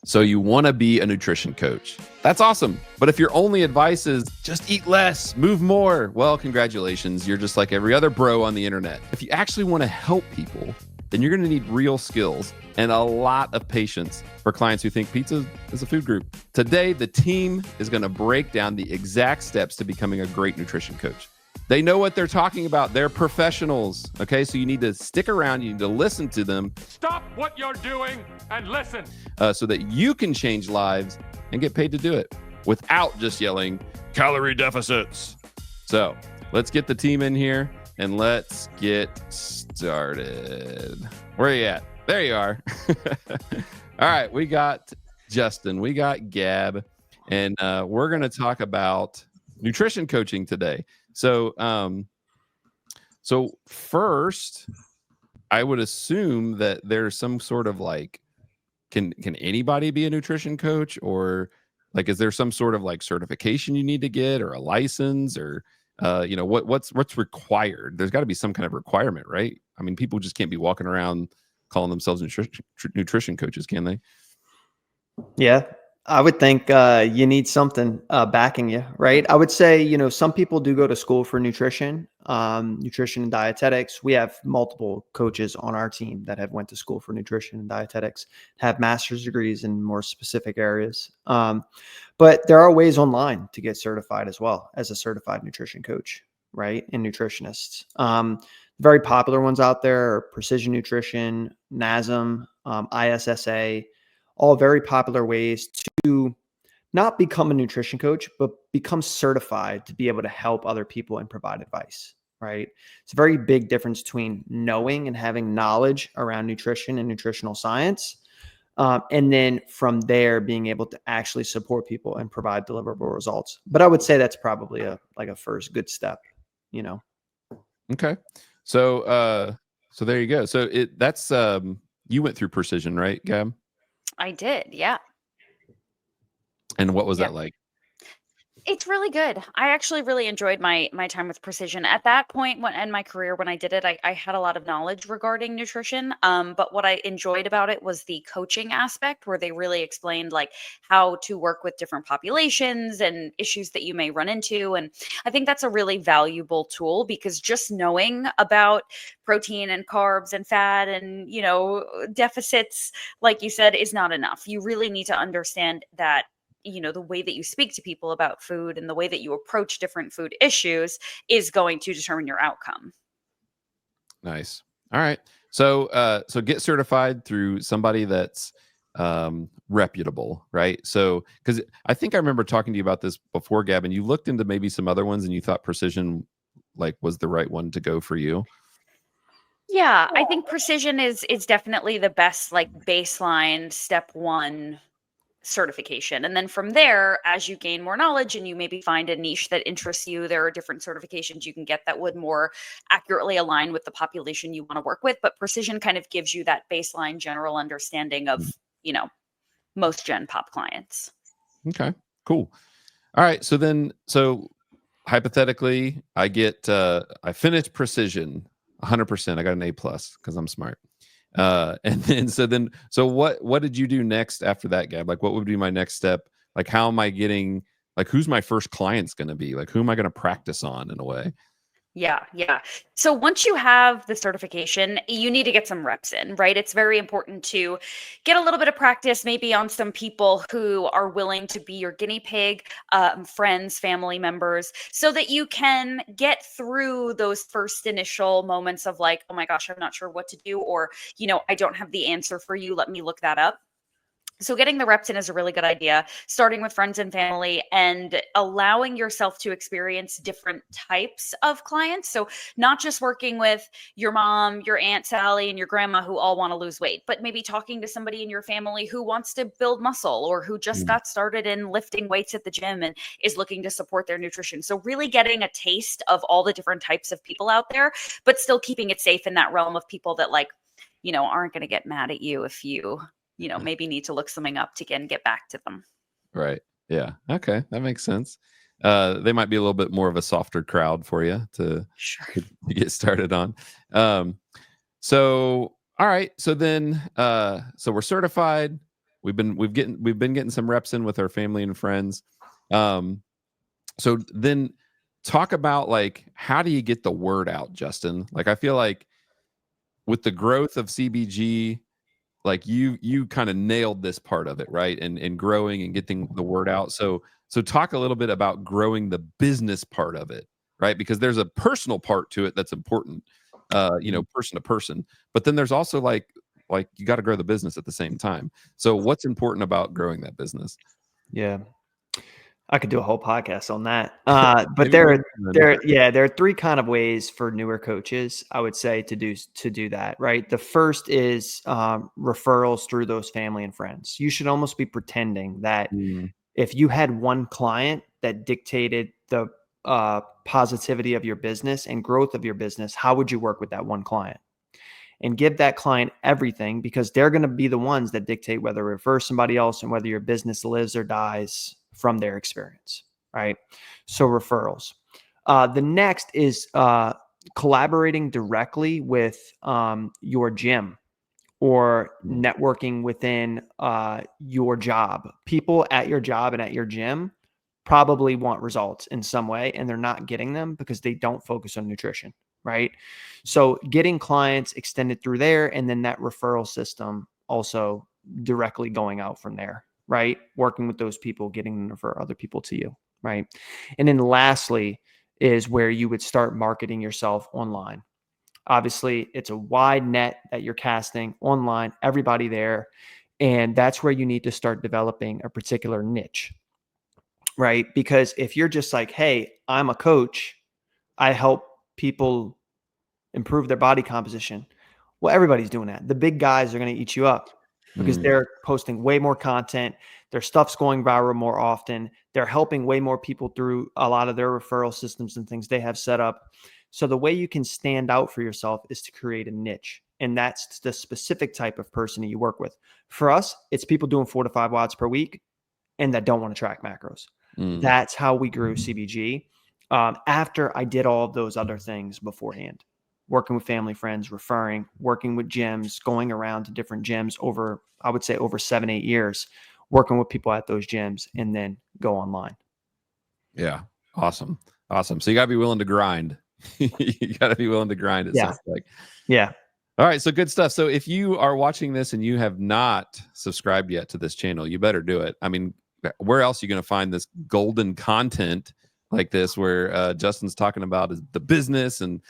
So you want to be a nutrition coach. That's awesome. But if your only advice is just eat less, move more, well, congratulations. You're just like every other bro on the internet. If you actually want to help people, then you're going to need real skills and a lot of patience for clients who think pizza is a food group. Today, the team is going to break down the exact steps to becoming a great nutrition coach. They know what they're talking about. They're professionals. Okay, so you need to stick around. You need to listen to them. Stop what you're doing and listen. So that you can change lives and get paid to do it without just yelling calorie deficits. So let's get the team in here and let's get started. Where are you at? There you are. All right, we got Justin, we got Gab, and we're going to talk about nutrition coaching today. So first, I would assume that there's some sort of like, can anybody be a nutrition coach, or like, is there some sort of like certification you need to get, or a license, or what's required? There's got to be some kind of requirement, right? I mean, people just can't be walking around calling themselves nutrition coaches, can they? Yeah, I would think you need something backing you, right? I would say, some people do go to school for nutrition and dietetics. We have multiple coaches on our team that have went to school for nutrition and dietetics, have master's degrees in more specific areas. But there are ways online to get certified as well as a certified nutrition coach, right? And nutritionists. Very popular ones out there are Precision Nutrition, NASM, ISSA, all very popular ways to not become a nutrition coach, but become certified to be able to help other people and provide advice, right? It's a very big difference between knowing and having knowledge around nutrition and nutritional science. And then from there, being able to actually support people and provide deliverable results. But I would say that's probably a first good step, Okay. So there you go. So that's you went through Precision, right, Gab? I did, yeah. And what was that like? It's really good. I actually really enjoyed my time with Precision. At that point in my career when I did it, I had a lot of knowledge regarding nutrition. But what I enjoyed about it was the coaching aspect, where they really explained like how to work with different populations and issues that you may run into. And I think that's a really valuable tool, because just knowing about protein and carbs and fat and, deficits, like you said, is not enough. You really need to understand that the way that you speak to people about food and the way that you approach different food issues is going to determine your outcome. Nice. All right. So get certified through somebody that's reputable, right? So, because I think I remember talking to you about this before, Gavin. You looked into maybe some other ones and you thought Precision like was the right one to go for you. Yeah, I think Precision is definitely the best like baseline step one certification. And then from there, as you gain more knowledge and you maybe find a niche that interests you, there are different certifications you can get that would more accurately align with the population you want to work with. But Precision kind of gives you that baseline general understanding of, most Gen Pop clients. Okay, cool. All right. So hypothetically, I finished Precision 100%. I got an A+ because I'm smart. So what did you do next after that, Gab? Like, what would be my next step? Like, how am I getting, like, who's my first clients going to be? Like, who am I going to practice on in a way? Yeah. So once you have the certification, you need to get some reps in, right? It's very important to get a little bit of practice, maybe on some people who are willing to be your guinea pig, friends, family members, so that you can get through those first initial moments of like, oh my gosh, I'm not sure what to do, or, I don't have the answer for you. Let me look that up. So getting the reps in is a really good idea, starting with friends and family and allowing yourself to experience different types of clients. So not just working with your mom, your Aunt Sally, and your grandma who all want to lose weight, but maybe talking to somebody in your family who wants to build muscle or who just got started in lifting weights at the gym and is looking to support their nutrition. So really getting a taste of all the different types of people out there, but still keeping it safe in that realm of people that aren't going to get mad at you if you maybe need to look something up to get back to them. Right. Yeah. Okay. That makes sense. They might be a little bit more of a softer crowd for you to get started on. So, all right. So then, so we're certified. We've been getting some reps in with our family and friends. So then talk about like, how do you get the word out, Justin? Like, I feel like with the growth of CBG, like you kind of nailed this part of it, right? And growing and getting the word out. So talk a little bit about growing the business part of it, right? Because there's a personal part to it that's important, person to person. But then there's also like you got to grow the business at the same time. So what's important about growing that business? Yeah. I could do a whole podcast on that. But Maybe there are three kind of ways for newer coaches, I would say, to do that, right? The first is referrals through those family and friends. You should almost be pretending that if you had one client that dictated the positivity of your business and growth of your business, how would you work with that one client? And give that client everything, because they're going to be the ones that dictate whether to refer somebody else and whether your business lives or dies from their experience, right? So referrals. The next is collaborating directly with your gym or networking within your job. People at your job and at your gym probably want results in some way, and they're not getting them because they don't focus on nutrition, right? So getting clients extended through there, and then that referral system also directly going out from there, right? Working with those people, getting them to refer other people to you, right? And then lastly is where you would start marketing yourself online. Obviously, it's a wide net that you're casting online, everybody there. And that's where you need to start developing a particular niche, right? Because if you're just like, hey, I'm a coach, I help people improve their body composition. Well, everybody's doing that. The big guys are going to eat you up because they're posting way more content. Their stuff's going viral more often. They're helping way more people through a lot of their referral systems and things they have set up. So the way you can stand out for yourself is to create a niche. And that's the specific type of person that you work with. For us, it's people doing 4 to 5 watts per week and that don't want to track macros. That's how we grew CBG. After I did all of those other things beforehand, working with family, friends, referring, working with gyms, going around to different gyms over, I would say over 7-8 years, working with people at those gyms, and then go online. Yeah. Awesome. So you gotta be willing to grind. You gotta be willing to grind, it sounds like. Yeah. All right. So good stuff. So if you are watching this and you have not subscribed yet to this channel, you better do it. I mean, where else are you going to find this golden content like this, where Justin's talking about the business and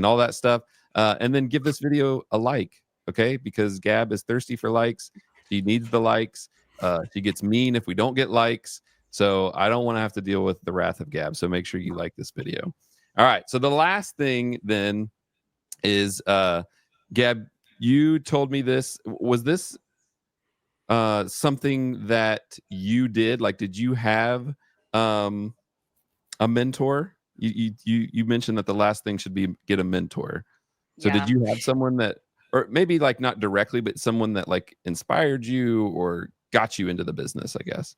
all that stuff? And then give this video a like, okay? Because Gab is thirsty for likes. She needs the likes. She gets mean if we don't get likes. So I don't want to have to deal with the wrath of Gab. So make sure you like this video. All right. So the last thing then is, Gab, you told me this. Was this something that you did? Like, did you have a mentor? You mentioned that the last thing should be get a mentor. So did you have someone that, or maybe like not directly, but someone that like inspired you or got you into the business, I guess?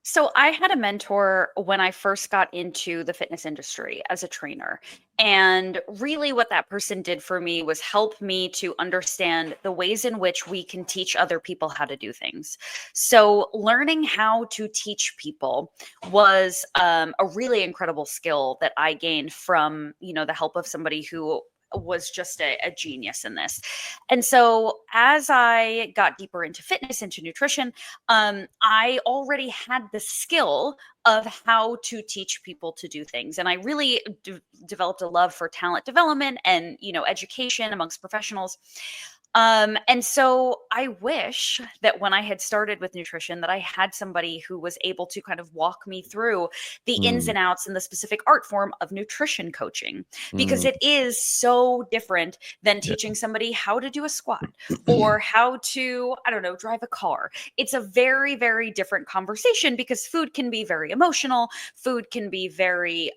So I had a mentor when I first got into the fitness industry as a trainer. And really what that person did for me was help me to understand the ways in which we can teach other people how to do things. So learning how to teach people was a really incredible skill that I gained from, the help of somebody who was just a genius in this. And so as I got deeper into fitness, into nutrition, I already had the skill of how to teach people to do things. And I really developed a love for talent development and, education amongst professionals. And so I wish that when I had started with nutrition, that I had somebody who was able to kind of walk me through the ins and outs and the specific art form of nutrition coaching, because it is so different than teaching somebody how to do a squat or how to, I don't know, drive a car. It's a very, very different conversation because food can be very emotional. Food can be very,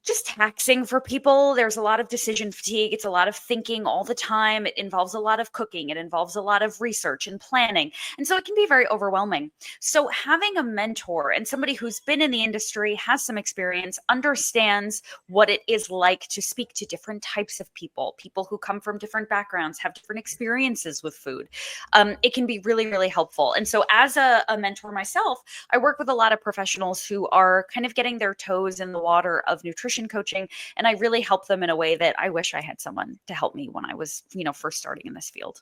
just taxing for people. There's a lot of decision fatigue. It's a lot of thinking all the time. It involves a lot of cooking. It involves a lot of research and planning. And so it can be very overwhelming. So having a mentor and somebody who's been in the industry, has some experience, understands what it is like to speak to different types of people who come from different backgrounds, have different experiences with food. It can be really, really helpful. And so as a mentor myself, I work with a lot of professionals who are kind of getting their toes in the water of nutrition coaching, and I really help them in a way that I wish I had someone to help me when I was, first starting in this field.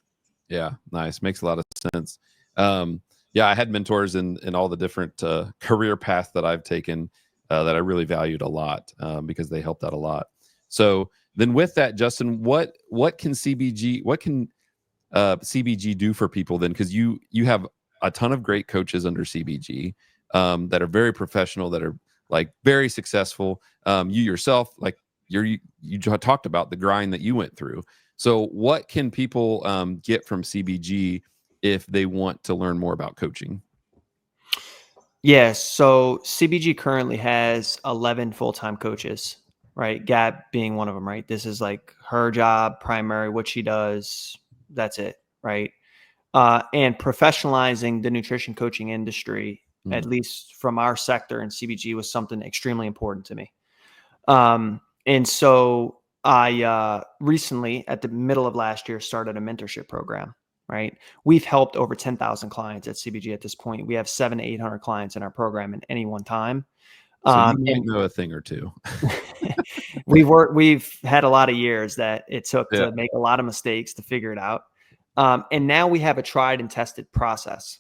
Yeah, nice. Makes a lot of sense. Yeah, I had mentors in all the different career paths that I've taken that I really valued a lot because they helped out a lot. So then with that, Justin, what can CBG do for people then? Because you have a ton of great coaches under CBG that are very professional, that are like very successful. You yourself, like you talked about the grind that you went through. So what can people get from CBG if they want to learn more about coaching? Yes. So CBG currently has 11 full-time coaches, right? Gab being one of them, right? This is like her job, primary, what she does. That's it, right? And professionalizing the nutrition coaching industry, at least from our sector in CBG, was something extremely important to me. And so I recently, at the middle of last year, started a mentorship program, right? We've helped over 10,000 clients at CBG at this point. We have 700 to 800 clients in our program at any one time. So you might know a thing or two. We've had a lot of years that it took to make a lot of mistakes to figure it out. And now we have a tried and tested process,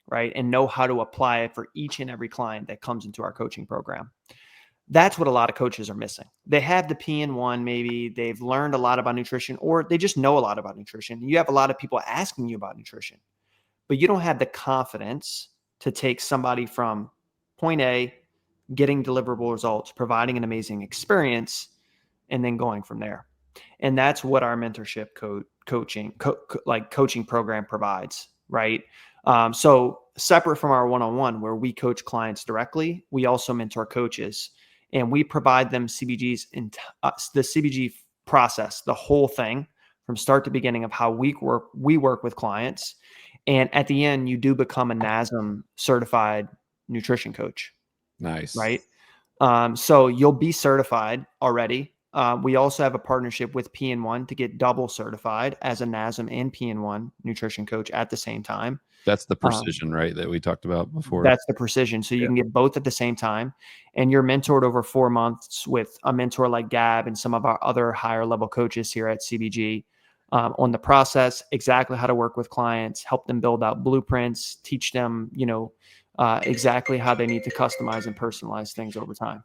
right? And know how to apply it for each and every client that comes into our coaching program. That's what a lot of coaches are missing. They have the PN1, maybe they've learned a lot about nutrition, or they just know a lot about nutrition. You have a lot of people asking you about nutrition, but you don't have the confidence to take somebody from point A, getting deliverable results, providing an amazing experience, and then going from there. And that's what our mentorship coaching program provides, right? So separate from our one-on-one where we coach clients directly, we also mentor coaches, and we provide them the CBG process, the whole thing from start to beginning of how we work with clients. And at the end, you do become a NASM certified nutrition coach. Nice. Right. So you'll be certified already. We also have a partnership with PN1 to get double certified as a NASM and PN1 nutrition coach at the same time. That's the precision, right? That we talked about before. That's the precision. So you can get both at the same time, and you're mentored over 4 months with a mentor like Gab and some of our other higher level coaches here at CBG on the process, exactly how to work with clients, help them build out blueprints, teach them, exactly how they need to customize and personalize things over time.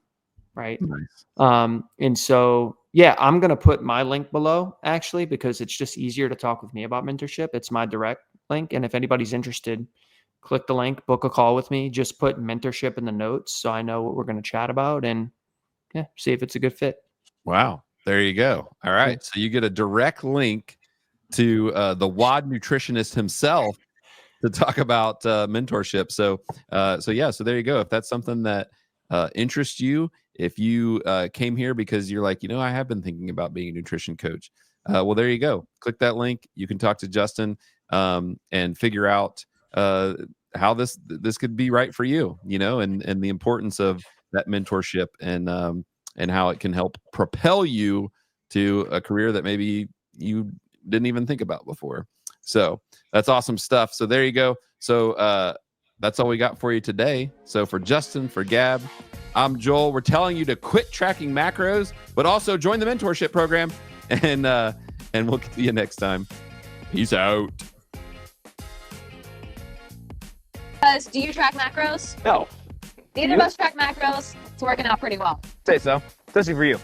Right. Nice. And so, yeah, I'm going to put my link below actually, because it's just easier to talk with me about mentorship. It's my direct link. And if anybody's interested, click the link, book a call with me, just put mentorship in the notes so I know what we're going to chat about and see if it's a good fit. Wow. There you go. All right. So you get a direct link to the WOD nutritionist himself to talk about mentorship. So there you go. If that's something that interests you, if you came here because you're like, I have been thinking about being a nutrition coach. Well, there you go. Click that link. You can talk to Justin and figure out how this could be right for you, and the importance of that mentorship and how it can help propel you to a career that maybe you didn't even think about before. So that's awesome stuff. So there you go. So that's all we got for you today. So for Justin, for Gab, I'm Joel. We're telling you to quit tracking macros, but also join the mentorship program. And we'll see you next time. Peace out. Do you track macros? No. Neither of us track macros. It's working out pretty well. Say so. Especially for you.